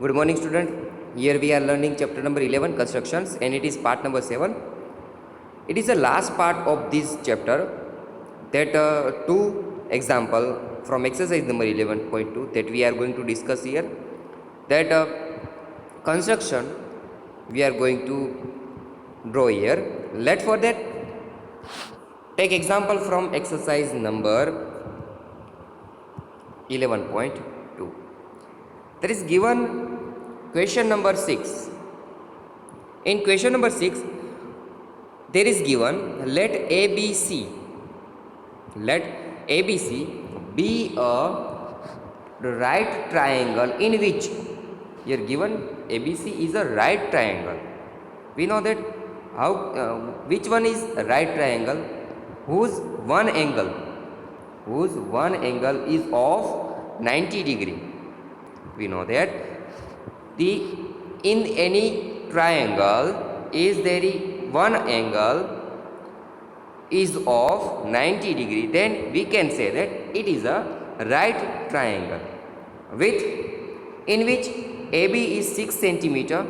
Good morning, student. Here we are learning chapter number 11, constructions, and it is part number 7. It is the last part of this chapter that two example from exercise number 11.2 that we are going to discuss here. That construction we are going to draw here. Let for that take example from exercise number 11.2. There is given question number 6. In question number 6, there is given let ABC be a right triangle in which here given ABC is a right triangle. We know that how which one is a right triangle whose one angle is of 90 degree. We know that the in any triangle is there one angle is of 90 degree, then we can say that it is a right triangle with in which AB is 6 centimeter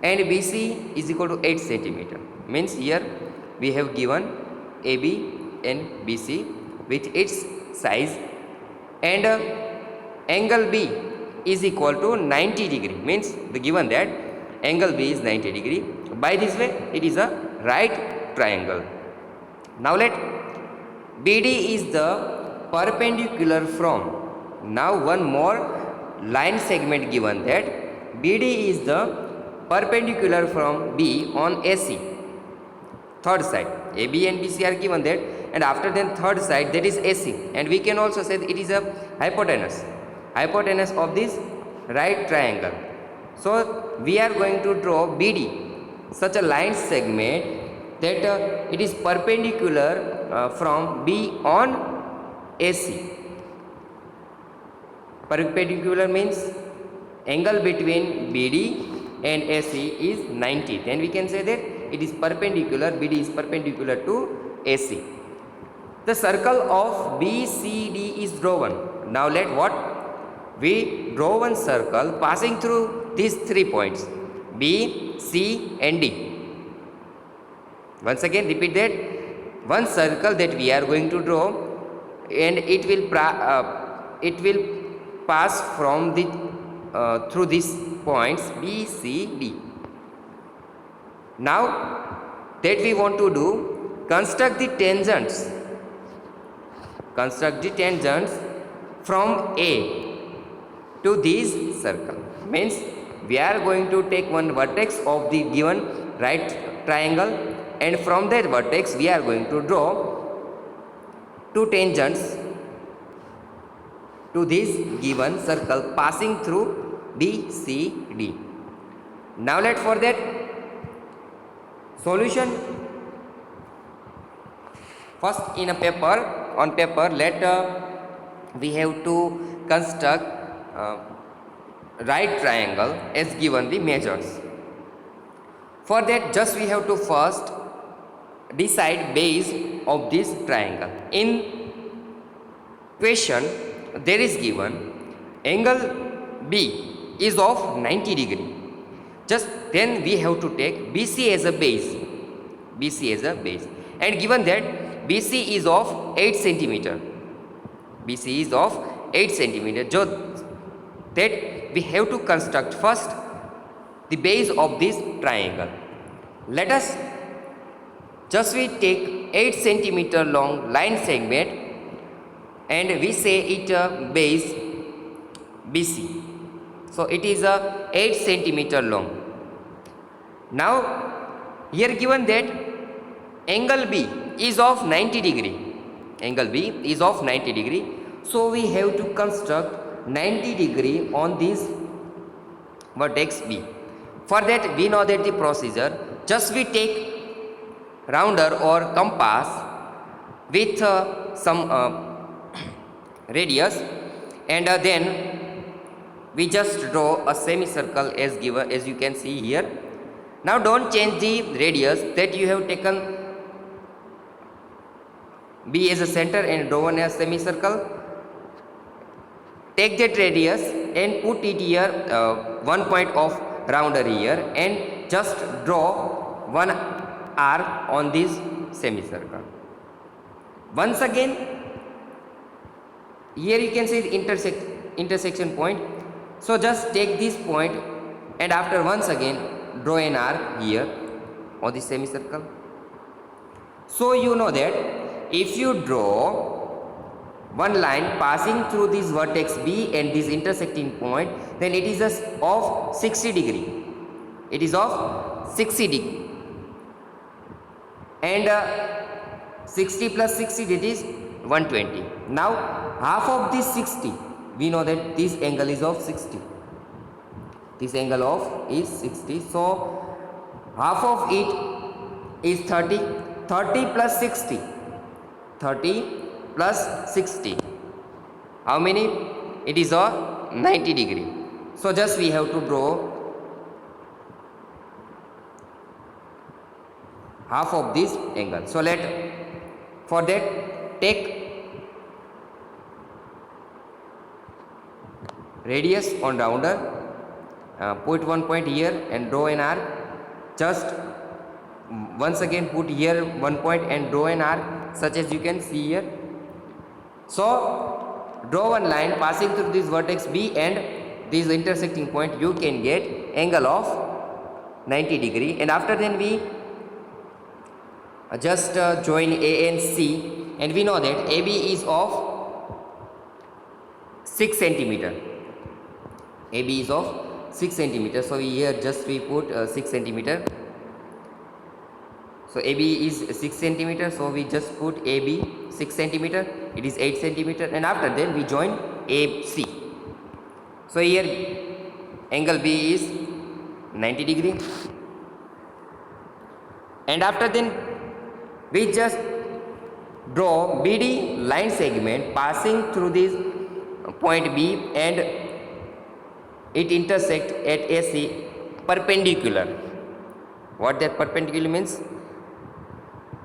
and BC is equal to 8 centimeter. Means here we have given AB and BC with its size, and angle B is equal to 90 degree. Means the given that angle B is 90 degree. By this way it is a right triangle. Now let BD is the perpendicular from, now one more line segment given that BD is the perpendicular from B on AC, third side. AB and BC are given that, and after then third side, that is AC, and we can also say that it is a hypotenuse of this right triangle. So we are going to draw BD, such a line segment that it is perpendicular from B on AC. Perpendicular means angle between BD and AC is 90. Then we can say that it is perpendicular, BD is perpendicular to AC. The circle of BCD is drawn. Now let what? We draw one circle passing through these 3 points B, C and D. Once again repeat that one circle that we are going to draw, and it will pass from the through these points B, C, D. Now that we want to do, construct the tangents from A to this circle. Means we are going to take one vertex of the given right triangle, and from that vertex we are going to draw two tangents to this given circle passing through B, C, D. Now let for that solution. First in a paper, on paper, let we have to construct right triangle as given the measures. For that just we have to first decide base of this triangle. In question there is given angle B is of 90 degree. Just then we have to take BC as a base, and given that BC is of 8 centimeter, so that we have to construct first the base of this triangle. Let us just we take 8 centimeter long line segment and we say it base BC. So it is a 8 centimeter long. Now here given that angle B is of 90 degree. So we have to construct 90 degree on this vertex B. For that we know that the procedure, just we take rounder or compass with some radius, and then we just draw a semicircle as given, as you can see here. Now don't change the radius, that you have taken B as a center and drawn a semicircle. take that radius and put it here, one point of rounder here, and just draw one arc on this semicircle. Once again, here you can see the intersection point. So just take this point and after once again draw an arc here on the semicircle. So you know that if you draw one line passing through this vertex B and this intersecting point, then it is of 60 degree. It is of 60 degree. And 60 plus 60, that is 120. Now half of this 60, we know that this angle is of 60. This angle of is 60. So half of it is 30. 30 plus 60. 30 plus 60. How many? It is of 90 degree. So just we have to draw half of this angle. So for that take radius on rounder, put one point here and draw an arc. Just once again put here one point and draw an arc, such as you can see here. So draw one line passing through this vertex B and this intersecting point. You can get angle of 90 degree, and after then we just join A and C, and we know that AB is of 6 centimeter. AB is of 6 centimeter. So here just we put 6 centimeter. So AB is 6 centimeter. So we just put AB 6 centimeter. It is 8 centimeter, and after then we join AC. So here angle B is 90 degree, and after then we just draw BD line segment passing through this point B and it intersect at AC perpendicular. What that perpendicular means?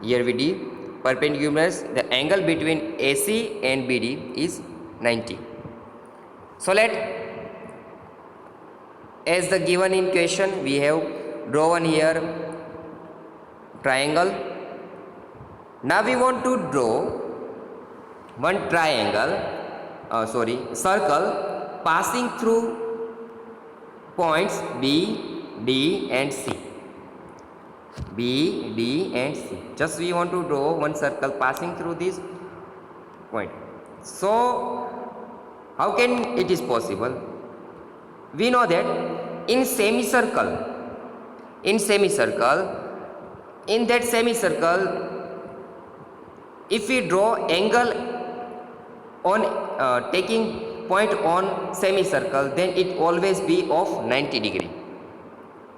Here we D perpendicular, the angle between AC and BD is 90. So as the given in question, we have drawn here triangle. Now we want to draw one circle passing through points B, D and C. B, D and C. Just we want to draw one circle passing through this point. So how can it is possible? We know that in that semicircle, if we draw angle on taking point on semicircle, then it always be of 90 degree.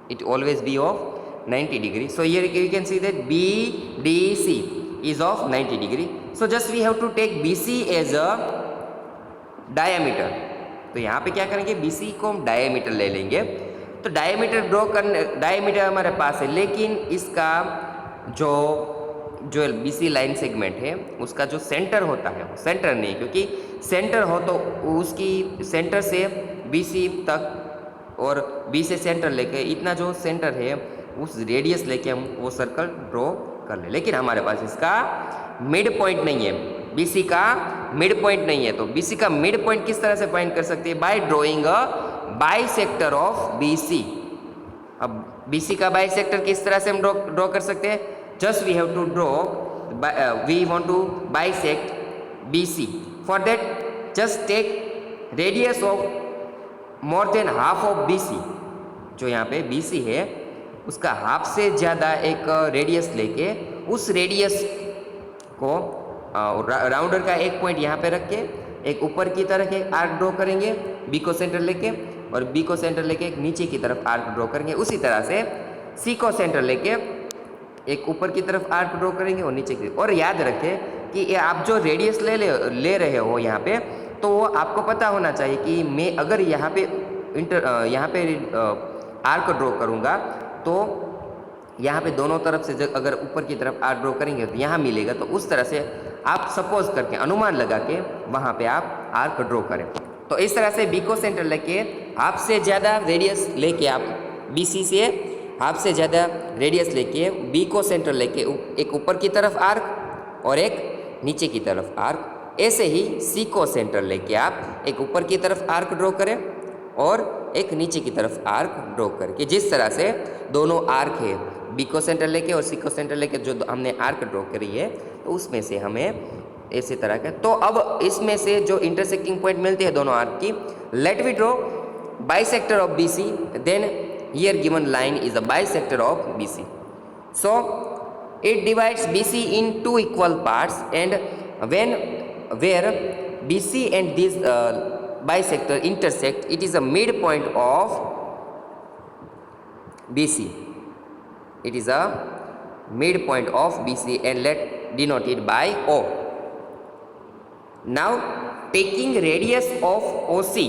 It always be of 90 degree. So here you can see that BDC is of 90 degree. So just we have to take BC as a diameter. तो यहाँ पे क्या करेंगे, BC को हम diameter ले लेंगे. तो डायमीटर ड्रॉ करने, डायमीटर हमारे पास है, लेकिन इसका जो BC लाइन सेगमेंट है उसका जो सेंटर होता है वो सेंटर नहीं, क्योंकि सेंटर हो तो उसकी सेंटर से BC तक और B से सेंटर लेके इतना जो सेंटर है उस रेडियस लेके हम वो सर्कल ड्रॉ कर ले. लेकिन हमारे पास इसका मिड पॉइंट नहीं है, BC का मिड पॉइंट नहीं है. तो BC का मिड पॉइंट किस तरह से फाइंड कर सकते हैं? Bye drawing a bisector of BC. अब BC का बाइसेक्टर किस तरह से हम ड्रॉ कर सकते हैं? Just we have to draw, we want to bisect BC. For that, just take radius of more than half of BC. जो यहाँ पे BC है उसका हाफ से ज़्यादा एक रेडियस लेके उस रेडियस को राउंडर का एक पॉइंट यहाँ पे रख के एक ऊपर की तरफ एक आर्क ड्रॉ करेंगे B को सेंटर लेके, और B को सेंटर लेके एक नीचे की तरफ आर्क ड्रॉ करेंगे. उसी तरह से C को सेंटर लेके एक ऊपर की तरफ आर्क ड्रॉ करेंगे और नीचे की. और याद रखें कि ये आप जो रेडियस ले रहे हो यहाँ पे, तो वो आपको पता होना चाहिए कि मैं अगर यहाँ पे आर्क ड्रॉ करूँगा तो यहाँ पे दोनों तरफ से अगर ऊपर की तरफ आर्क ड्रॉ करेंगे तो यहाँ मिलेगा. तो उस तरह से आप सपोज करके अनुमान लगा के वहाँ पे आप आर्क ड्रॉ करें. तो तो इस तरह से बी को सेंटर लेके हाफ से ज़्यादा रेडियस लेके आप बी सी से हाफ से ज़्यादा रेडियस लेके बी को सेंटर लेके एक ऊपर की तरफ आर्क और एक नीचे की तरफ आर्क, ऐसे ही सी को सेंटर लेके आप एक ऊपर की तरफ आर्क ड्रॉ करें और एक नीचे की तरफ आर्क ड्रॉ करके, जिस तरह से दोनों आर्क है बी को सेंटर लेके और सी को सेंटर लेके जो हमने आर्क ड्रॉ करी है, तो उसमें से हमें इसी तरह का। तो अब इसमें से जो इंटरसेक्टिंग पॉइंट मिलती है दोनों आर्क की, let we draw bisector of B C, then here given line is a bisector of B C. So it divides B C in two equal parts and when where BC and this bisector intersect, it is a midpoint of BC. It is a midpoint of BC and let denote it by O. Now taking radius of OC,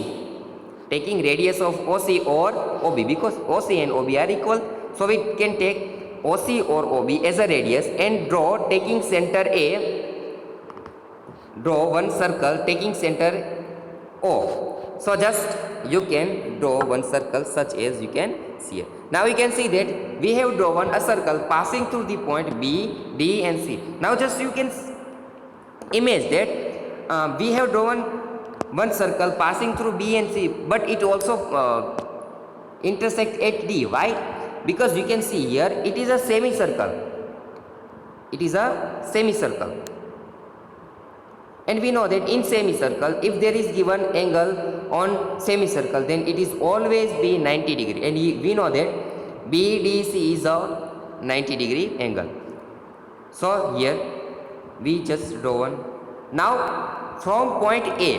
taking radius of OC or OB, because OC and OB are equal, so we can take OC or OB as a radius and draw taking center A, draw one circle taking center O. So just you can draw one circle such as you can see here. Now you can see that we have drawn a circle passing through the point B, D and C. Now just you can image that we have drawn one circle passing through B and C, but it also intersect at D. Why? Because you can see here it is a semicircle. It is a semicircle. And we know that in semicircle, if there is given angle on semicircle, then it is always be 90 degree. And we know that BDC is a 90 degree angle. So here we just draw one. Now from point A,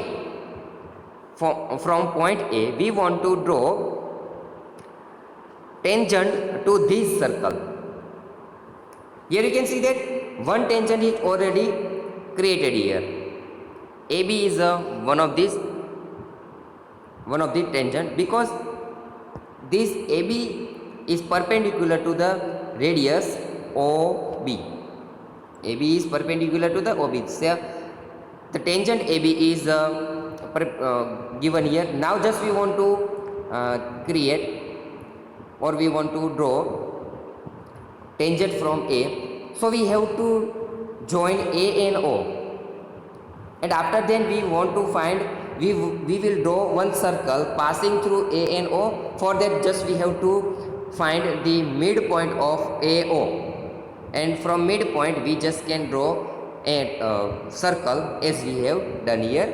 from point A, we want to draw tangent to this circle. Here you can see that one tangent is already created here. AB is one of the tangent, because this AB is perpendicular to the radius OB. AB is perpendicular to the OB. So the tangent AB is given here. Now just we want to create, or we want to draw tangent from A. So we have to join A and O. And after then we want to find, we will draw one circle passing through A and O. For that just we have to find the midpoint of AO, and from midpoint we just can draw a circle as we have done here.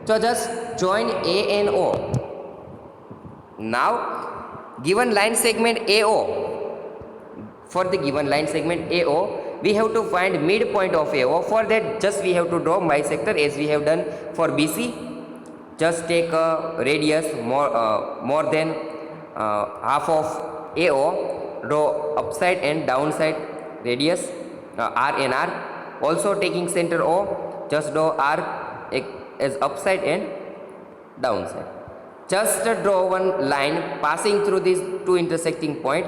So just join A and O. Now given line segment AO, for the given line segment AO, we have to find midpoint of AO. For that just we have to draw bisector as we have done for BC. Just take a radius more than half of AO, draw upside and downside radius R and R. Also taking center O, just draw R as upside and downside. Just draw one line passing through these two intersecting point.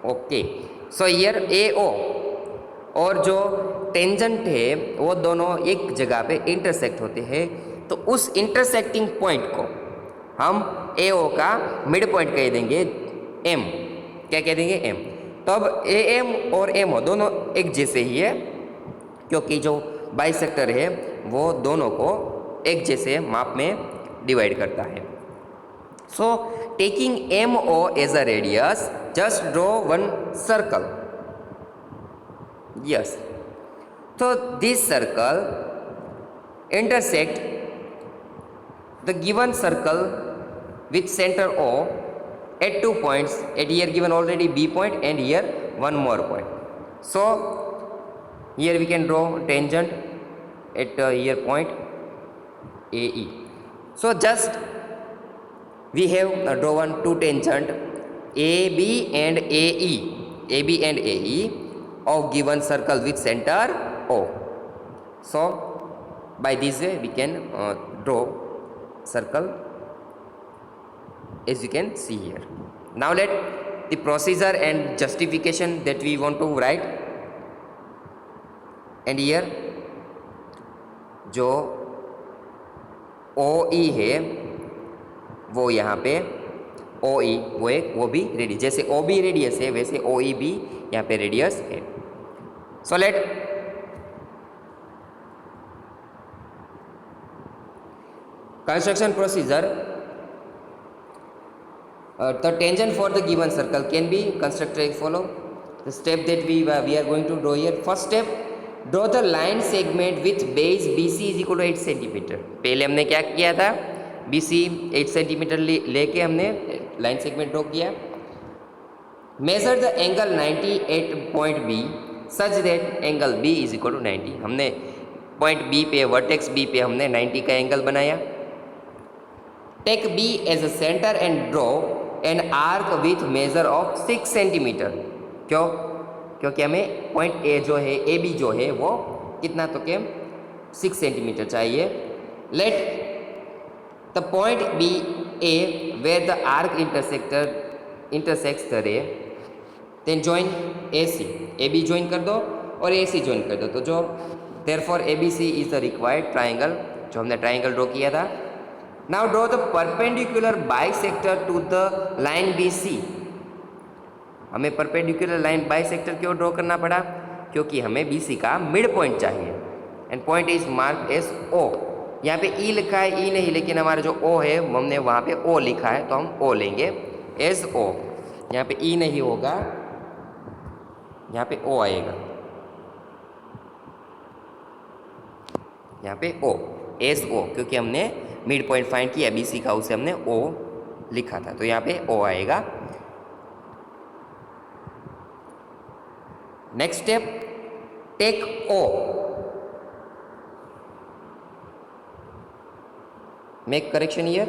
Okay, so here AO और जो tangent है वो दोनों एक जगह पे intersect होते हैं, तो उस इंटरसेक्टिंग पॉइंट को हम AO का मिड पॉइंट कह देंगे M. क्या कह देंगे? M. तो अब AM और MO दोनों एक जैसे ही है, क्योंकि जो बाइसेक्टर है वो दोनों को एक जैसे माप में डिवाइड करता है. So taking MO as a radius, just draw one circle. Yes, so this circle intersect the given circle with center O at 2 points, at here given already B point and here one more point. So here we can draw tangent at here point AE. So just we have drawn two tangent AB and AE, AB and AE of given circle with center O. So by this way we can draw circle as you can see here. Now let the procedure and justification that we want to write. And here जो OE है वो यहाँ पे ओ ई वो भी radius, जैसे O B radius है वैसे ओ ई भी यहाँ पे रेडियस है. So let construction procedure. The tangent for the given circle can be constructed as follow. The step that we are going to draw here. First step, draw the line segment with base BC is equal to 8 centimetre. पहले हमने क्या किया था, BC 8 centimetre लेके हमने line segment draw किया. Measure the angle 90 at point B such that angle B is equal to 90. हमने point B पे, वर्टेक्स B पे हमने 90 का एंगल बनाया. Take B as a centre and draw an arc with measure of 6 centimetre. क्यों? क्योंकि हमें point A जो है, ए बी जो है वो कितना, तो क्या 6 सेंटीमीटर चाहिए. Let the point B A where the arc intersects the ray, then join A C. A B join कर दो और ए सी ज्वाइन कर दो. तो जो therefore A B C is the required triangle, जो हमने ट्राइंगल ड्रॉ किया था. Now draw the perpendicular bisector to the line B C. हमें परपेंडिकुलर लाइन बाइसेक्टर क्यों ड्रॉ करना पड़ा? क्योंकि हमें बी सी का मिड पॉइंट चाहिए. And point is mark as O. यहाँ पे ई लिखा है, ई नहीं, लेकिन हमारा जो ओ है हमने वहाँ पे ओ लिखा है, तो हम ओ लेंगे एस ओ. यहाँ पे ई नहीं होगा, यहाँ पे ओ आएगा. यहाँ पे ओ, एस ओ, क्योंकि हमने मिड पॉइंट फाइंड किया बी सी का, उसे हमने ओ लिखा था, तो यहाँ पे ओ आएगा. Next step, take O, make correction here.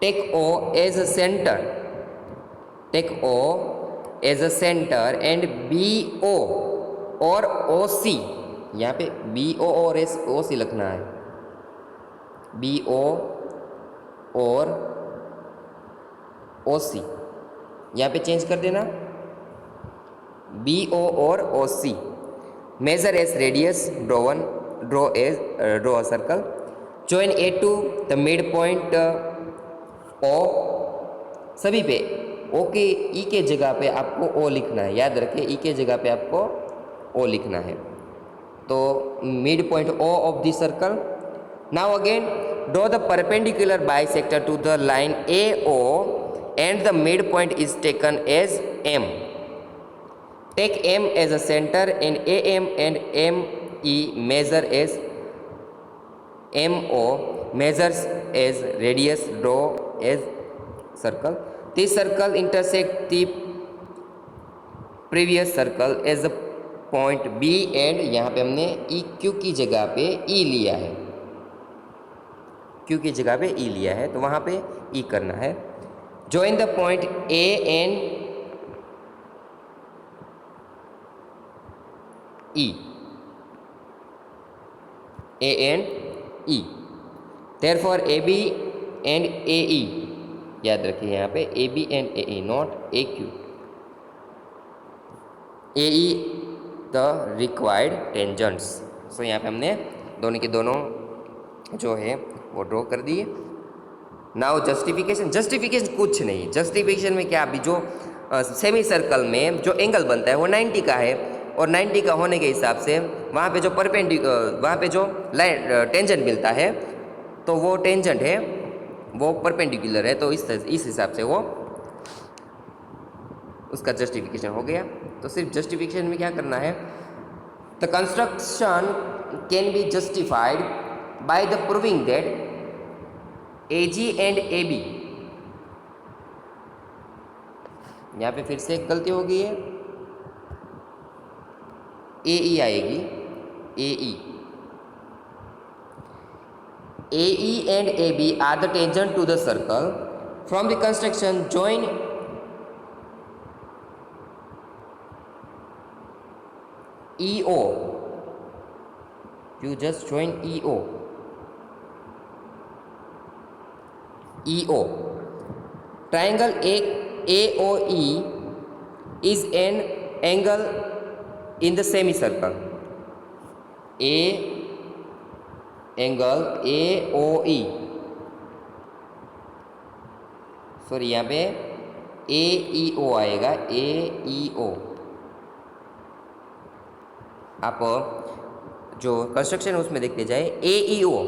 Take O as a centre, take O as a centre and B O और ओ सी. यहाँ पे बी ओ और एस ओ सी लिखना है. बी ओ और ओ सी यहाँ पे चेंज कर देना. बी ओ और O C. Major as radius, draw a circle. Join A to the mid point O. सभी पे ओ के ई के जगह पे आपको ओ लिखना है. याद रखें, ई के जगह पे आपको ओ लिखना है. तो mid point O of the circle. Now again, draw the perpendicular bisector to the line AO and the midpoint is taken as M. Take M as a center and AM and ME measure as MO measures as radius, draw as circle. This circle intersect the previous circle as a point B and यहाँ पे हमने EQ की जगह पे E लिया है. Q की जगह पे ई लिया है, तो वहाँ पे ई करना है. Join the point A and E, A and E. Therefore A B and A E. याद रखिए यहाँ पे A B and A E, not A Q. A E the required tangents. So यहाँ पे हमने दोनों के दोनों जो है वो ड्रॉ कर दिए. Now justification. जस्टिफिकेशन कुछ नहीं. जस्टिफिकेशन में क्या, अभी जो सेमी सर्कल में जो एंगल बनता है वो 90 का है, और 90 का होने के हिसाब से वहाँ पे जो वहाँ पे जो लाइन टेंजेंट मिलता है, तो वो टेंजेंट है वो परपेंडिकुलर है, तो इस हिसाब से वो उसका जस्टिफिकेशन हो गया. तो सिर्फ जस्टिफिकेशन में क्या करना है, the construction can be justified by the proving that AG and AB. यहाँ पे फिर से एक गलती हो गई है, AE आएगी, AE. AE and AB are the tangent to the circle. From the construction, join EO. You just join EO. EO. Triangle AOE is an angle in the semicircle. Angle AOE sorry यहाँ पे ए E ओ आएगा, ए E ओ। आप जो construction है उसमें देखते जाए, A E O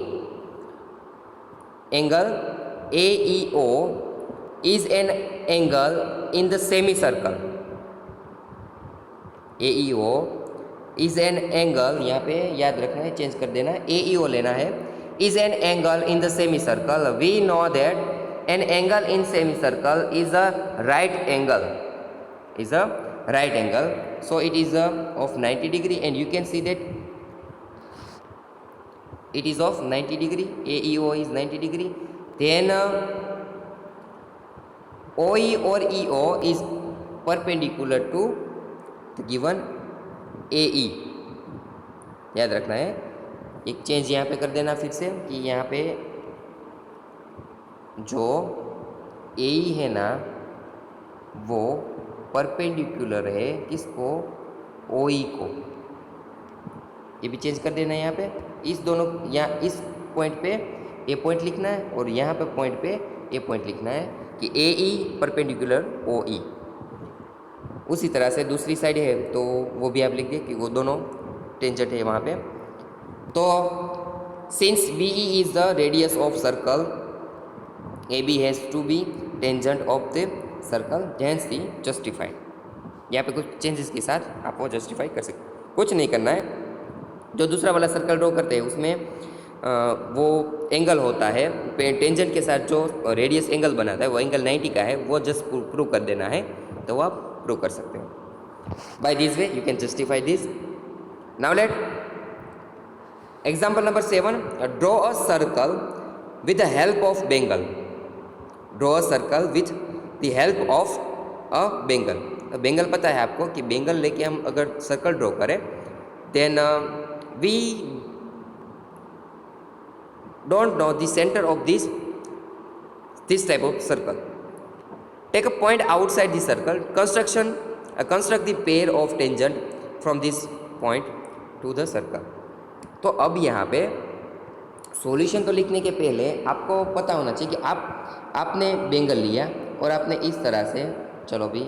angle A E O is an angle in the semi circle. A E O is an angle, यहाँ पे याद रखना है, चेंज कर देना है, ए ई ओ लेना है, is an angle in the semi circle. We know that an angle in semi circle is a right angle, is a right angle, so it is of 90 degree, and you can see that it is of 90 degree. AEO is 90 degree. Then OE or EO is perpendicular to the given AE. याद रखना है, एक change यहाँ पे कर देना फिर से कि यहाँ पे जो AE है ना वो परपेंडिकुलर है किसको, OE को। ये भी चेंज कर देना है यहाँ पे, इस दोनों, यहाँ इस पॉइंट पे ए पॉइंट लिखना है और यहाँ पे पॉइंट पे ए पॉइंट लिखना है कि AE परपेंडिकुलर OE। उसी तरह से दूसरी साइड है तो वो भी आप लिख दें कि वो दोनों टेंजेंट है वहाँ पे। तो since BE is the radius of circle, AB has to be tangent of the circle, hence the justified. यहाँ पे कुछ चेंजेस के साथ आप वो जस्टिफाई कर सकते, कुछ नहीं करना है। जो दूसरा वाला सर्कल ड्रॉ करते हैं उसमें वो एंगल होता है, टेंजेंट के साथ जो रेडियस एंगल बनाता है वो एंगल 90 का है, वो जस्ट प्रूव कर देना है, तो वो आप प्रूव कर सकते हो। By this way you can justify this. Now let example number 7, draw a circle with the help of bangle. Draw a circle with the help of a bangle. Bangle पता है आपको कि बेंगल लेके हम अगर सर्कल ड्रॉ करें then we don't know the centre of this type of circle. Take a point outside the circle, construct the pair of tangent from this point two the circle. तो अब यहाँ पे solution तो लिखने के पहले आपको पता होना चाहिए कि आपने बेंगल लिया और आपने इस तरह से चलो भी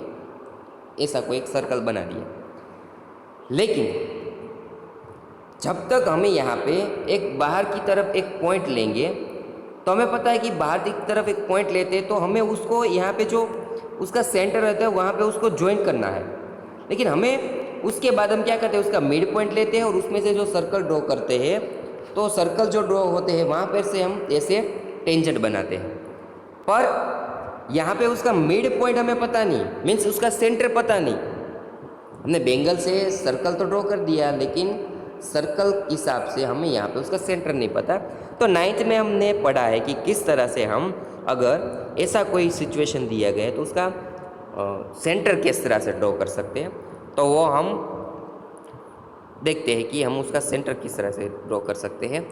ऐसा कोई एक सर्कल बना दिया, लेकिन जब तक हमें यहाँ पे एक बाहर की तरफ एक पॉइंट लेंगे तो हमें पता है कि बाहर की तरफ एक पॉइंट लेते हैं तो हमें उसको यहाँ पे जो उसका सेंटर रहता है वहाँ पे उसको ज्वाइन करना है। लेकिन हमें उसके बाद हम क्या करते हैं, उसका मिड पॉइंट लेते हैं और उसमें से जो सर्कल ड्रॉ करते हैं, तो सर्कल जो ड्रॉ होते हैं वहाँ पर से हम ऐसे टेंजेंट बनाते हैं। पर यहाँ पे उसका मिड पॉइंट हमें पता नहीं, मीन्स उसका सेंटर पता नहीं। हमने बेंगल से सर्कल तो ड्रॉ कर दिया लेकिन सर्कल के हिसाब से हमें यहाँ पे उसका सेंटर नहीं पता। तो 9th में हमने पढ़ा है कि किस तरह से हम अगर ऐसा कोई सिचुएशन दिया गया है तो उसका सेंटर किस तरह से ड्रॉ कर सकते हैं। तो वो हम देखते हैं कि हम उसका सेंटर किस तरह से ड्रॉ कर सकते हैं,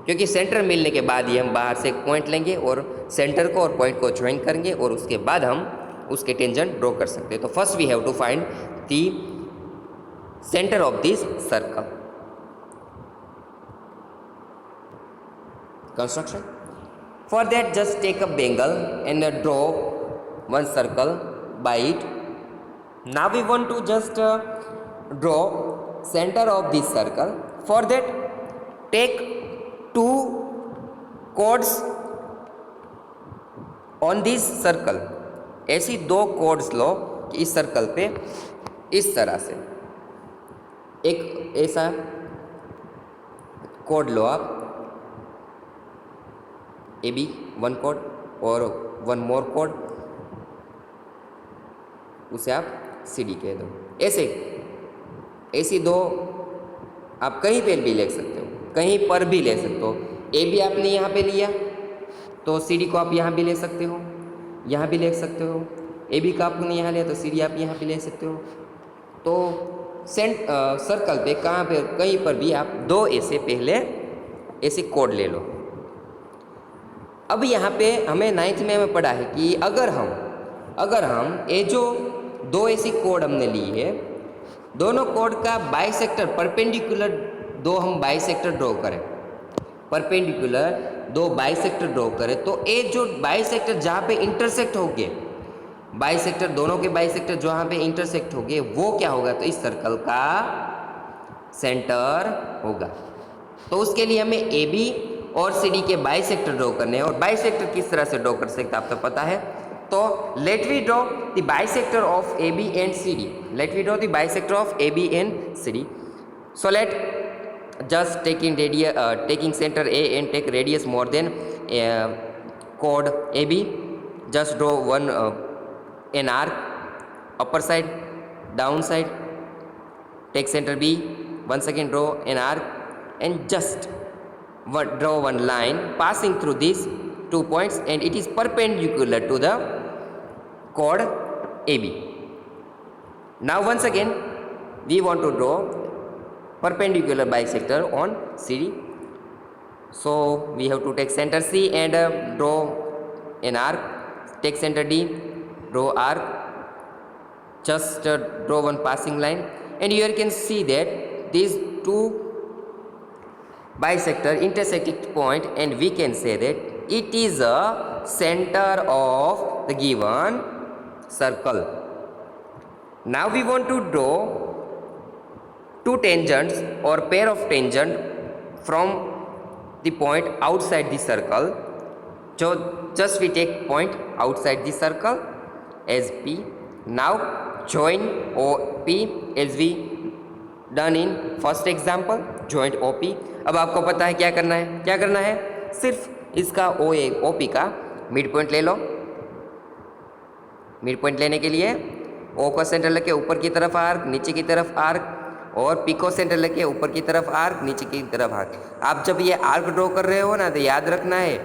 क्योंकि सेंटर मिलने के बाद ही हम बाहर से एक पॉइंट लेंगे और सेंटर को और पॉइंट को ज्वाइन करेंगे और उसके बाद हम उसके टेंजेंट ड्रॉ कर सकते हैं। तो first we have to find the centre of this circle. Construction. For that, just take a bengal and draw one circle by it. Now we want to just draw center of this circle. For that, take two chords on this circle. ऐसी दो chords लो कि इस circle पे इस तरह से एक ऐसा कोड लो आप, ए बी वन कोड और वन मोर कोड, उसे आप सी डी कह दो। ऐसी दो आप कहीं पर भी ले सकते हो, कहीं पर भी ले सकते हो। ए बी आपने यहाँ पे लिया तो सी डी को आप यहाँ भी ले सकते हो, यहाँ भी ले सकते हो। ए बी का आपने यहाँ लिया तो सी डी आप यहाँ भी ले सकते हो। तो सर्कल पे कहाँ पे कहीं पर भी आप दो ऐसे पहले ऐसे कोड ले लो। अब यहाँ पे हमें 9th में हमें पढ़ा है कि अगर हम ये जो दो ऐसी कोड हमने ली है, दोनों कोड का बाइसेक्टर परपेंडिकुलर दो हम बाइसेक्टर ड्रॉ करें। परपेंडिकुलर दो बाइसेक्टर ड्रॉ करें तो ये जो बाइसेक्टर जहाँ पे इंटरसेक्ट हो गए, बाइसेक्टर दोनों के बाइसेक्टर जहाँ पे इंटरसेक्ट हो गए वो क्या होगा, तो इस सर्कल का सेंटर होगा। तो उसके लिए हमें ए बी और सी डी के बाइसेक्टर ड्रॉ करने हैं। और बाइसेक्टर किस तरह से ड्रॉ कर सकते हैं आपको पता है। तो let we draw the bisector of A B and C D. Let we draw the bisector of A B and C D. So let just taking center A and take radius more than chord AB. Just draw an arc, upper side, down side. Take center B. Once again draw an arc and just draw one line passing through these 2 points, and it is perpendicular to the chord AB. Now once again we want to draw perpendicular bisector on CD. So we have to take center C and draw an arc. Take center D, draw arc, just draw one passing line, and here you can see that these two bisector intersect point, and we can say that it is a center of the given circle. Now we want to draw two tangents or pair of tangent from the point outside the circle. So just we take point outside the circle as P. Now join OP as we done in first example, joint OP. अब आपको पता है क्या करना है, क्या करना है, सिर्फ इसका OP का मिड पॉइंट ले लो। मिड पॉइंट लेने के लिए O का सेंटर लेके ऊपर की तरफ आर्क, नीचे की तरफ आर्क, और पी को सेंटर लेके ऊपर की तरफ आर्क, नीचे की तरफ आर्क। आप जब ये आर्क ड्रॉ कर रहे हो ना तो याद रखना है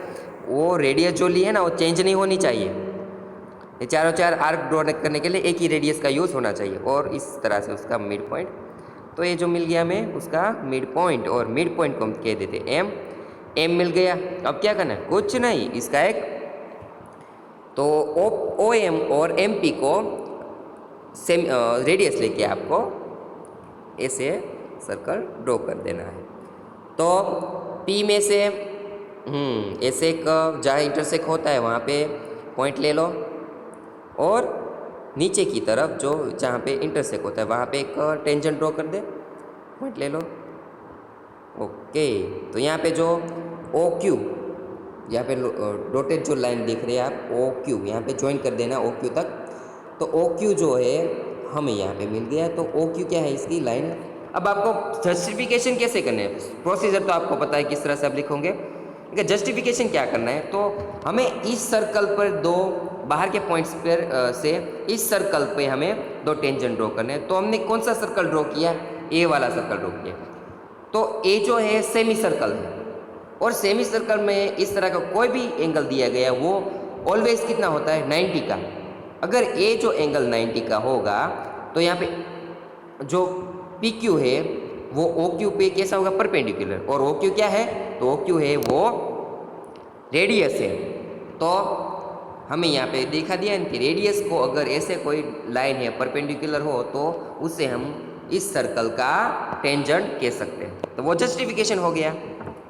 वो रेडियस जो ली है ना वो चेंज नहीं होनी चाहिए। ये चारों चार आर्क ड्रॉ करने के लिए एक ही रेडियस का यूज़ होना चाहिए, और इस तरह से उसका मिड पॉइंट। तो ये जो मिल गया हमें उसका मिड पॉइंट, और मिड पॉइंट को हम कह देते एम। एम मिल गया। अब क्या करना है, कुछ नहीं, इसका एक तो ओ एम और एम पी को सेम रेडियस लेके आपको ऐसे सर्कल ड्रॉ कर देना है। तो P में से ऐसे एक जहाँ इंटरसेक्ट होता है वहाँ पे पॉइंट ले लो, और नीचे की तरफ जो जहाँ पे इंटरसेक्ट होता है वहाँ पे एक टेंजेंट ड्रॉ कर दे, पॉइंट ले लो। ओके, तो यहाँ पे जो ओ क्यू, यहाँ पे डॉटेड जो लाइन दिख रही है आप ओ क्यू, यहाँ पे ज्वाइन कर देना ओ क्यू तक। तो ओ क्यू जो है हमें यहाँ पे मिल गया। तो ओ क्यू क्या है, इसकी लाइन। अब आपको जस्टिफिकेशन कैसे करना है, प्रोसीजर तो आपको पता है किस तरह से आप लिखोगे। ठीक है, जस्टिफिकेशन क्या करना है, तो हमें इस सर्कल पर दो बाहर के पॉइंट्स पर से इस सर्कल पे हमें दो टेंजेंट ड्रॉ करने हैं। तो हमने कौन सा सर्कल ड्रॉ किया, ए वाला सर्कल ड्रॉ किया। तो ए जो है सेमी सर्कल है, और सेमी सर्कल में इस तरह का कोई भी एंगल दिया गया वो ऑलवेज कितना होता है, 90 का। अगर ए जो एंगल 90 का होगा तो यहाँ पे जो पी क्यू है वो ओ क्यू पे कैसा होगा, परपेंडिकुलर। और ओ क्यू क्या है, तो ओ क्यू है वो रेडियस है। तो हमें यहाँ पे दिखा दिया कि रेडियस को अगर ऐसे कोई लाइन है परपेंडिकुलर हो तो उससे हम इस सर्कल का टेंजेंट कह सकते हैं। तो वो जस्टिफिकेशन हो गया।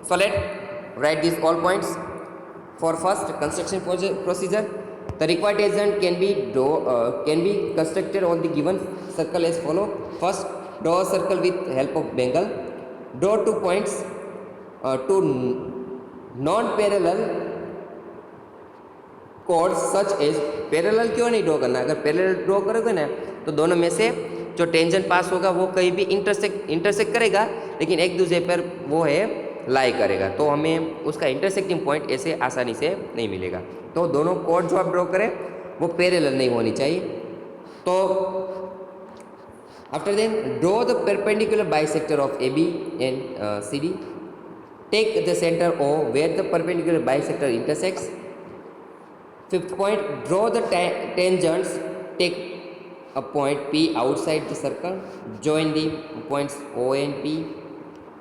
So let right this all points for first construction procedure. The required tangent can be constructed on the given circle as follow. First, draw a circle with help of bangle. Draw 2 points to non-parallel chords such as parallel क्यों नहीं draw करना, अगर parallel draw करोगे ना तो दोनों में से जो टेंजेंट पास होगा वो कहीं भी इंटरसेक्ट करेगा, लेकिन एक दूसरे पर वो है लाई करेगा। तो हमें उसका इंटरसेक्टिंग पॉइंट ऐसे आसानी से नहीं मिलेगा। तो दोनों कोड जो आप ड्रॉ करें वो पैरेलल नहीं होनी चाहिए। तो after then draw the perpendicular bisector of A B and C D. Take the centre O where the perpendicular bisector intersects. Fifth point, draw the tangents. Take a point P outside the circle. Join the points O and P.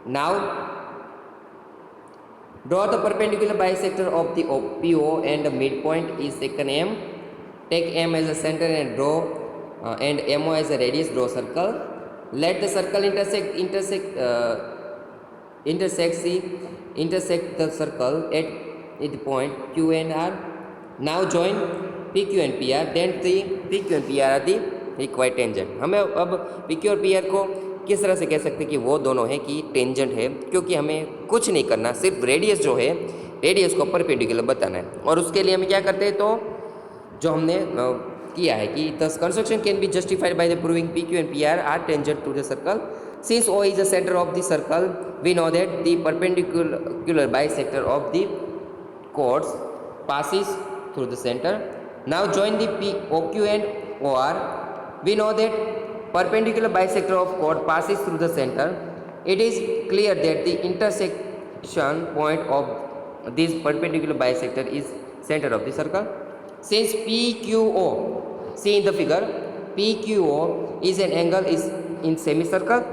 Now draw the perpendicular bisector of the PO and the midpoint is secant M. Take M as a center and draw and MO as a radius. Draw circle. Let the circle intersect intersect the circle at the point Q and R. Now join PQ and PR. Then the PQ and PR are the required tangent. हमें अब PQ और PR को किस तरह से कह सकते हैं कि वो दोनों है कि टेंजेंट है, क्योंकि हमें कुछ नहीं करना, सिर्फ रेडियस जो है रेडियस को परपेंडिकुलर बताना है। और उसके लिए हम क्या करते हैं, तो जो हमने किया है कि the construction can be justified by the proving P Q and P R tangent to the circle. Since O is the centre of the circle we know that the perpendicular bisector of the chords passes through the center. Now join the OQ and OR. We know that perpendicular bisector of chord passes through the center. It is clear that the intersection point of this perpendicular bisector is center of the circle. Since PQO, see in the figure, PQO is an angle is in semicircle.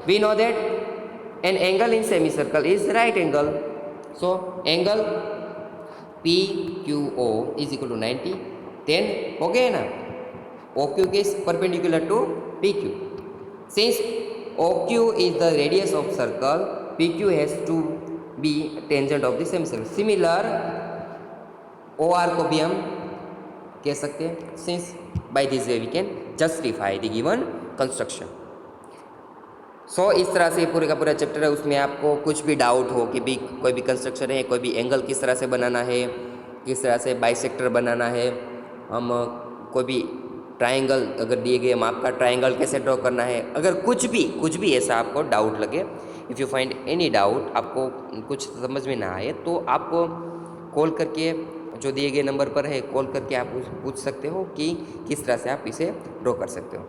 We know that an angle in semicircle is right angle. So angle PQO is equal to 90. Then हो गया ना, OQ is perpendicular to PQ. Since OQ is the radius of circle, PQ has to be tangent of the semicircle. Similar OR को भी हम कह सकते हैं, since by this way we can justify the given construction. सो इस तरह से पूरे का पूरा चैप्टर है, उसमें आपको कुछ भी डाउट हो कि भी कोई भी कंस्ट्रक्शन है, कोई भी एंगल किस तरह से बनाना है, किस तरह से बाइसेक्टर बनाना है, हम कोई भी ट्रायंगल अगर दिए गए हम आपका ट्रायंगल कैसे ड्रॉ करना है, अगर कुछ भी ऐसा आपको डाउट लगे, if you find any doubt, आपको कुछ समझ में ना आए, तो आप कॉल करके जो दिए गए नंबर पर है कॉल करके आप पूछ सकते हो कि किस तरह से आप इसे ड्रॉ कर सकते हो।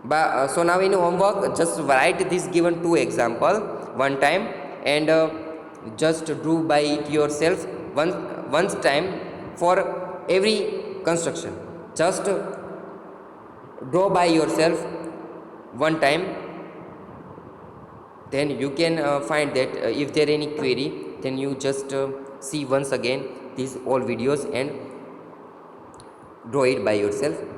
So now in homework just write this given two example one time and just do by it yourself once time for every construction. Just draw by yourself one time, then you can find that if there any query, then you just see once again these all videos and draw it by yourself.